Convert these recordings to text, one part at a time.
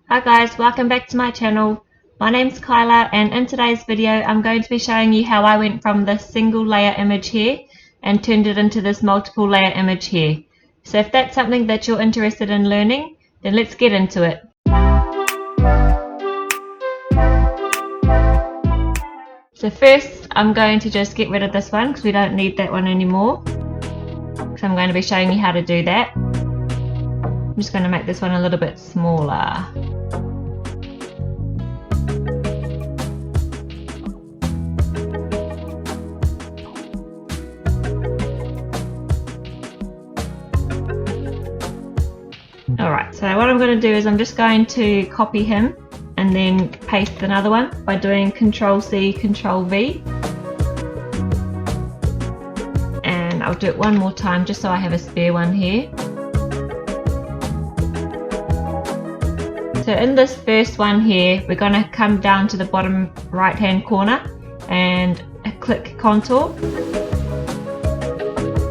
Hi guys, welcome back to my channel. My name's Kyla and in today's video I'm going to be showing you how I went from this single layer image here and turned it into this multiple layer image here. So if that's something that you're interested in learning, then let's get into it. So first I'm going to just get rid of this one because we don't need that one anymore. So I'm going to be showing you how to do that. I'm just going to make this one a little bit smaller. Alright, so what I'm going to do is I'm just going to copy him and then paste another one by doing Ctrl+C, Ctrl+V. And I'll do it one more time just so I have a spare one here. So in this first one here, we're going to come down to the bottom right hand corner and click Contour.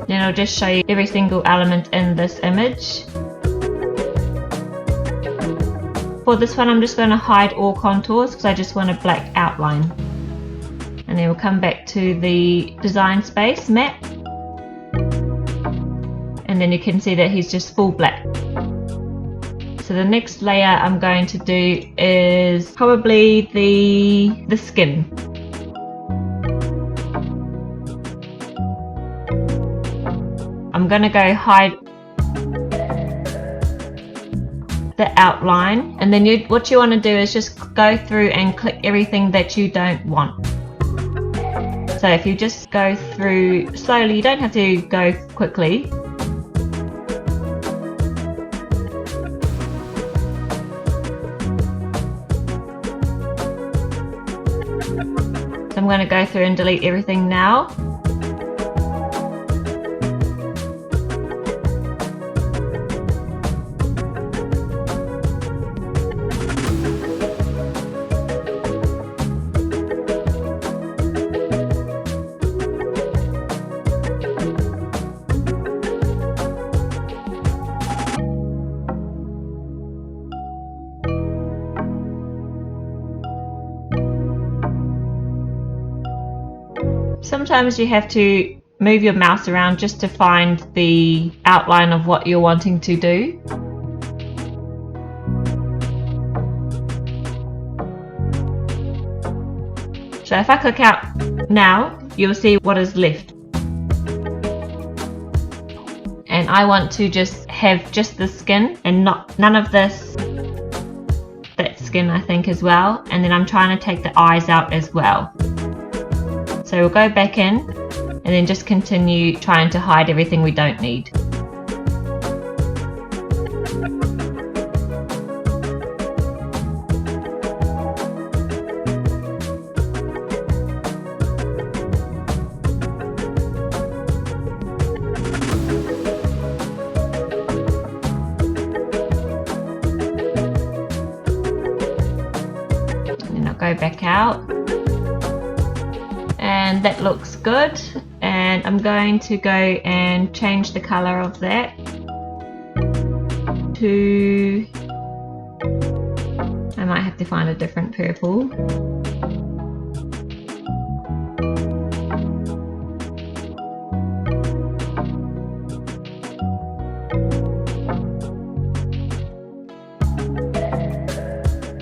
Then I'll just show you every single element in this image. For this one I'm just going to hide all contours because I just want a black outline. And then we'll come back to the design space map. And then you can see that he's just full black. So the next layer I'm going to do is probably the skin. I'm going to go hide the outline, and then what you want to do is just go through and click everything that you don't want. So if you just go through slowly, you don't have to go quickly. So I'm going to go through and delete everything now. Sometimes you have to move your mouse around just to find the outline of what you're wanting to do. So if I click out now, you'll see what is left. And I want to just have just the skin and none of this, that skin I think as well. And then I'm trying to take the eyes out as well. So we'll go back in and then just continue trying to hide everything we don't need. And then I'll go back out. And that looks good, and I'm going to go and change the color of that to, I might have to find a different purple.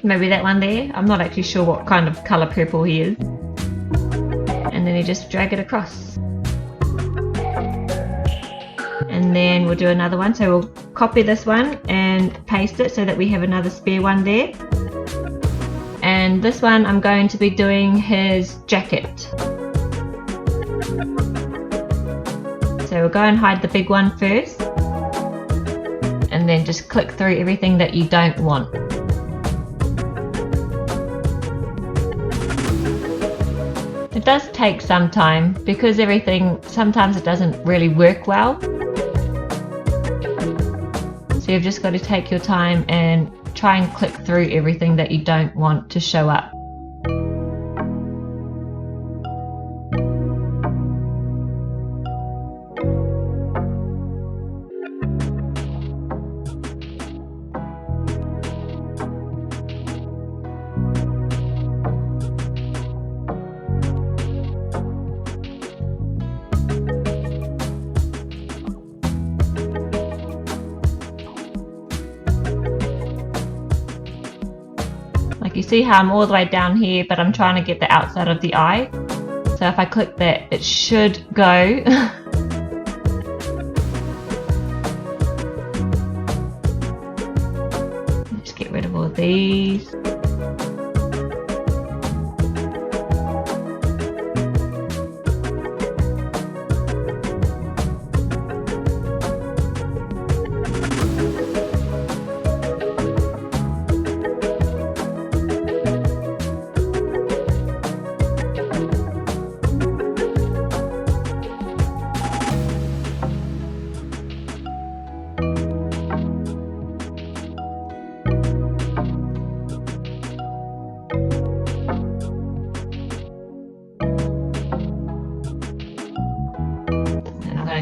Maybe that one there. I'm not actually sure what kind of color purple he is. And then you just drag it across. And then we'll do another one. So we'll copy this one and paste it so that we have another spare one there. And this one I'm going to be doing his jacket. So we'll go and hide the big one first. And then just click through everything that you don't want. It does take some time because everything, sometimes it doesn't really work well. So you've just got to take your time and try and click through everything that you don't want to show up. You see how I'm all the way down here, but I'm trying to get the outside of the eye. So if I click that, it should go. Just get rid of all these.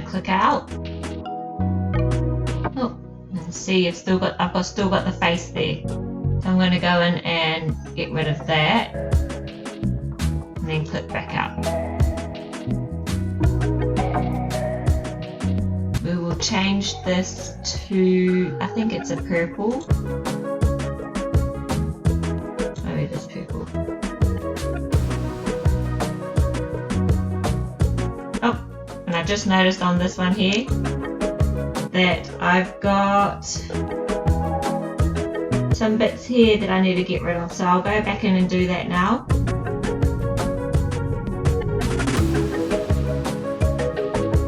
Click out. Oh, and see, I've still got the face there. So I'm going to go in and get rid of that, and then click back out. We will change this to, I think it's a purple. Oh, it is purple. Oh. And I just noticed on this one here that I've got some bits here that I need to get rid of. So I'll go back in and do that now.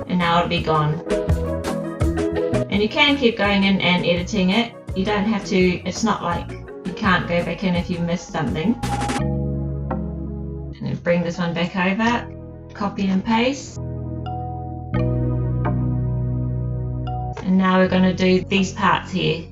And now it'll be gone. And you can keep going in and editing it. You don't have to, it's not like you can't go back in if you missed something. And then bring this one back over, copy and paste. And now we're going to do these parts here.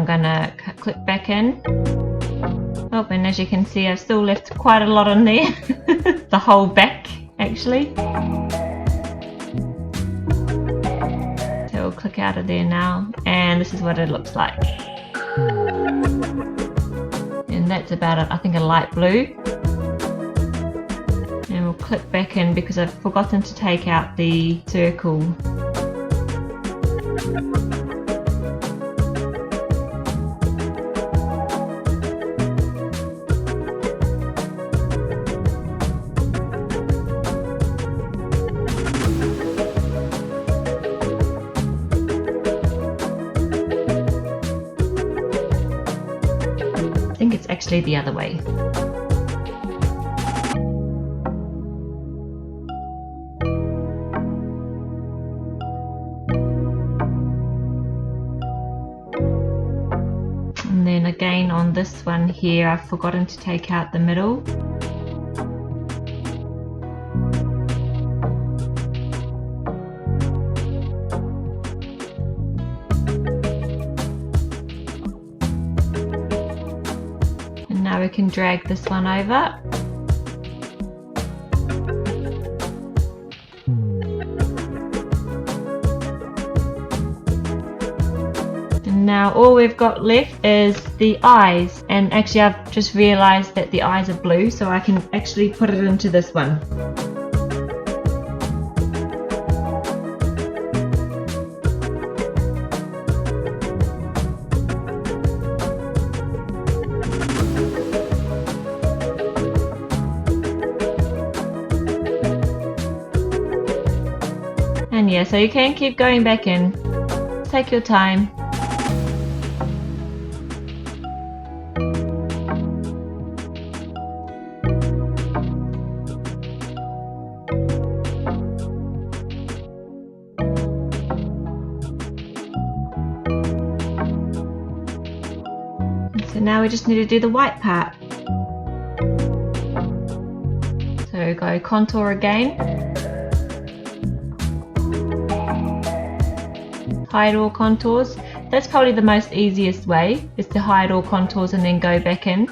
Gonna click back in. Oh, and as you can see, I've still left quite a lot in there. The whole back, actually. So we'll click out of there now, and this is what it looks like. And that's about, I think, a light blue. And we'll click back in because I've forgotten to take out the circle. I think it's actually the other way. And then again on this one here, I've forgotten to take out the middle. Now we can drag this one over. And now all we've got left is the eyes, and actually I've just realized that the eyes are blue, so I can actually put it into this one. Yeah, so you can keep going back in. Take your time. So now we just need to do the white part. So go contour again. Hide all contours. That's probably the most easiest way, is to hide all contours and then go back in.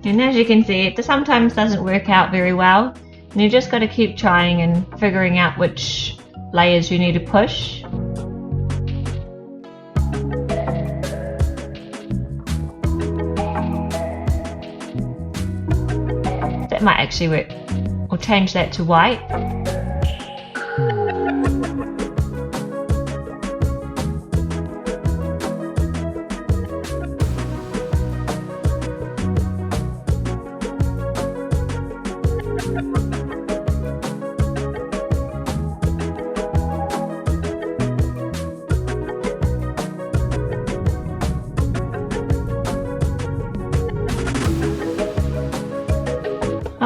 And as you can see, it sometimes doesn't work out very well, and you just got to keep trying and figuring out which layers you need to push. That might actually work. We'll change that to white.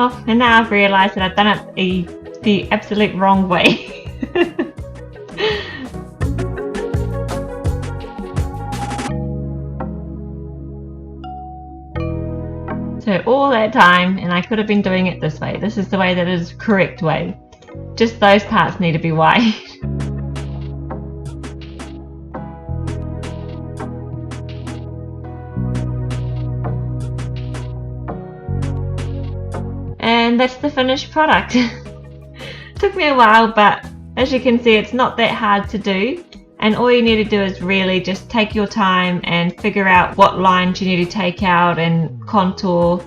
Oh, and now I've realised that I've done it the absolute wrong way. So all that time, and I could have been doing it this way. This is the way that is the correct way. Just those parts need to be white. And that's the finished product. Took me a while, but as you can see, it's not that hard to do, and all you need to do is really just take your time and figure out what lines you need to take out and contour.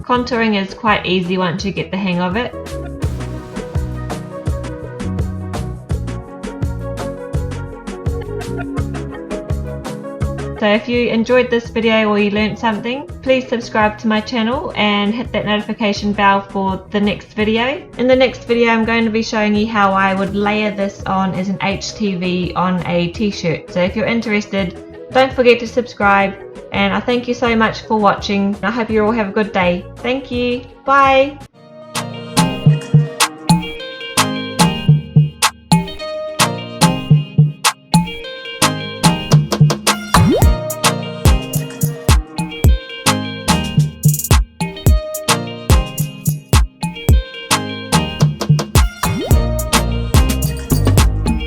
Contouring is quite easy once you get the hang of it. So if you enjoyed this video or you learned something, please subscribe to my channel and hit that notification bell for the next video. In the next video, I'm going to be showing you how I would layer this on as an HTV on a t-shirt. So if you're interested, don't forget to subscribe, and I thank you so much for watching. I hope you all have a good day. Thank you. Bye.